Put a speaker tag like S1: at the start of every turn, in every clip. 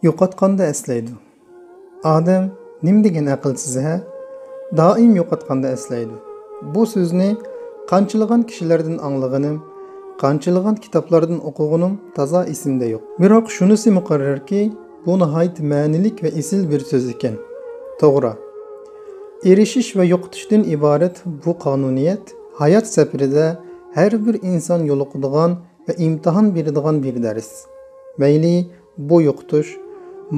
S1: Yo'qotganda eslaydi. Odam nim degan aqlsiz ha? Doim yo'qotganda eslaydi. Bu so'zni qanchalagan kishilardan anglaganim, qanchalagan kitoblardan o'qiganim toza esimda yo'q. Biroq shunisi muqarrarki, bu nihoyat ma'nilik va esil bir so'z ekan. To'g'ri. Erishish va yo'qotishdan iborat bu qonuniyat hayot safarida har bir inson yo'liqadigan va imtihon beradigan bir dars. Mayli bu yo'qotish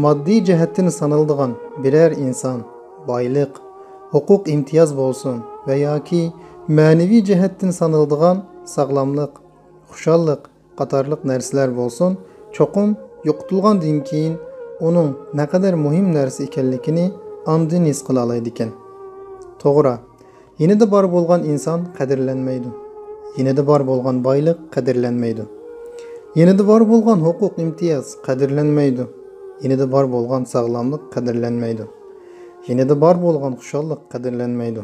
S1: moddiy jihatdan sanaladigan biror inson, boylik, huquq imtiyoz bo'lsin va yoki ma'naviy jihatdan sanaladigan sog'lomlik, xushallik qatorliq narsalar bo'lsin, cho'qim yo'qotilgandan keyin uning naqadar muhim narsa ekanligini andin his qila oladi ekan. To'g'ri, yanada bor bo'lgan inson qadrlanmaydi. Yanada bor bo'lgan boylik qadrlanmaydi. Yanada bor bo'lgan huquq imtiyoz qadrlanmaydi. Yanada bor bo'lgan sog'lomlik qadrlanmaydi. Yanada bor bo'lgan xushallik qadrlanmaydi.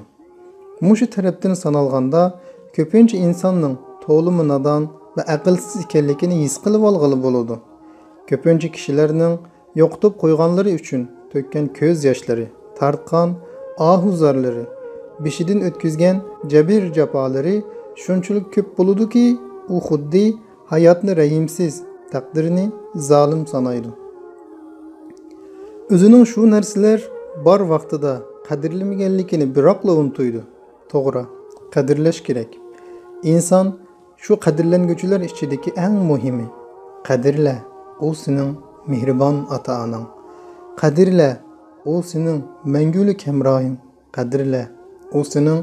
S1: Mushu tarafdan sanalganda ko'pincha insonning to'limi nodon va aqlsiz ekanligini his qilib olg'ili bo'ladi. Ko'pincha kishilarning yo'qotib qo'yganlari uchun to'kkan ko'z yoshlari, tartgan ahuzarlari, beshidan o'tkazgan jabr jafolari shunchalik ko'p bo'ladi-ki, u xuddi hayotni rahimsiz, taqdirini zolim sanaydi. O'zining shu narsalar bor vaqtida qadrlamaganligini biroqla unutuydi. To'g'ri, qadrlash kerak. Inson shu qadrlanguvchilar ichidagi eng muhimi. Qadrla, u sening mehribon ota-onang. Qadrla, u sening mangulik hamrohing. Qadrla, u sening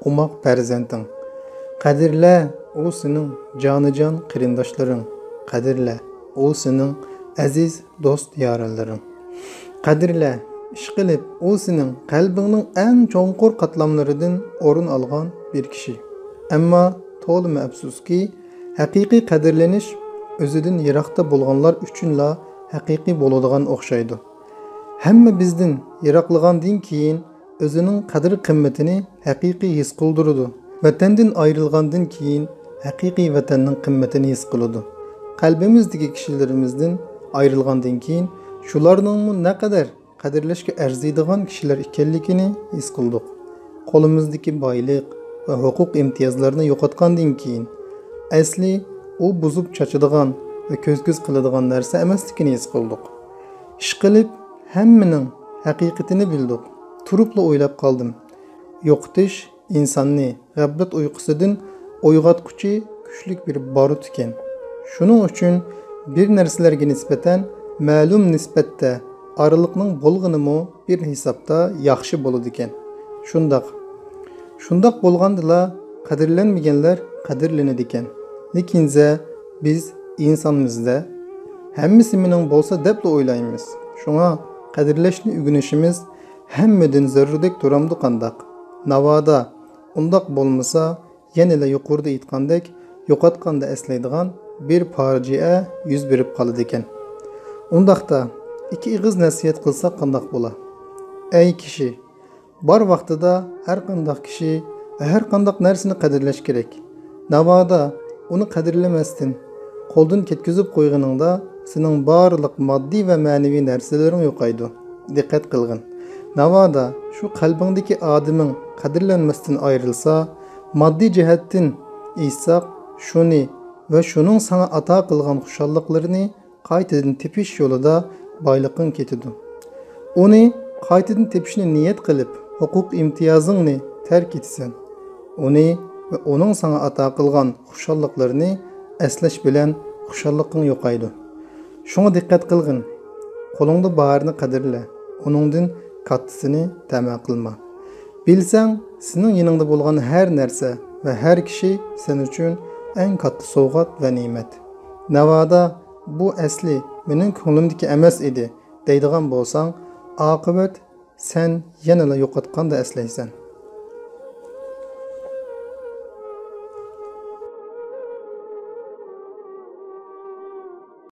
S1: umoq farzanding. Qadrla, u sening jonijon qarindoshlaring. Qadrla, u sening aziz do'st yoralaring. Qadrla, ishqilib, u sening qalbingning eng cho'nqur qatlamlaridan o'rin olgan bir kishi. Ammo to'limi afsuski, haqiqiy qadrlanish o'zidan yiroqda bo'lganlar uchunla haqiqiy bo'ladigan o'xshaydi. Hamma bizdan yiroqlagandan keyin o'zining qadr-qimmatini haqiqiy his qildiradi. Vatandan ayrilgandan keyin haqiqiy vatanning qimmatini his qiladi. Qalbimizdagi kishilarimizdan ayrilgandan keyin shularning naqadar qadrlashga arziydigan kishilar ekanligini his qildik. Qo'limizdagi boylik va huquq imtiyozlarini yo'qotgandan keyin asli u buzib chachadigan va ko'z-ko'z qiladigan narsa emasligini his qildik. Ishqilib hammaning haqiqatini bildik. Turibla o'ylab qoldim. Yo'qotish insonni g'aflat uyqusidan uyg'otquchi kuchli bir barut ekan. Shuning uchun bir narsalarga nisbatan ma'lum nisbatda oraliqning bo'lganimi bir hisobda yaxshi bo'ladi ekan. Shundoq bo'lgandila qadrlanmaganlar qadrlanadi ekan. Lekin biz insonimizda hammasi mening bo'lsa deb o'ylaymiz. Shunga qadrlashni o'rganishimiz hammadan zarurdek turamdi qandaq. Navoda undaq bo'lmasa, yana yuqorida aytgandek, yo'qotganda eslaydigan bir fojia yuz berib qoladi ekan. Undaqda ikki ig'iz nasihat qilsak qandaq bo'la? Ey kishi, bor vaqtida har qanday kishi va har qanday narsani qadrlash kerak. Navoda uni qadrlamasdan qo'ldan ketkizib qo'yganingda sening barliq moddiy va ma'naviy narsalaring yo'qaydi. Diqqat qilgin. Navoda shu qalbingdagi odaming qadrlanmasdan ayrilsa, moddiy jihatdan eshitsak, shuni va shuning sana ato qilgan xushalliqlarini qaytadan tepish yo'lida boyliqing ketadi. Uni qaytadan tepishni niyat qilib, huquq imtiyozingni tark etsan. Uni va uning sana ato qilgan xushalliqlarini eslash bilan xushalliqing yo'qaydi. Shunga diqqat qilgin. Qo'lingda borni qadrla. Uningdan kattasini tama qilma. Bilsang, sening yoningda bo'lgan har narsa va har kishi sen uchun eng katta sovg'at va ne'mat. Navoda bu asli mening ko'nglimdagi emas edi deydigan bo'lsang, oqibat sen yana yo'qotganda eslaysan.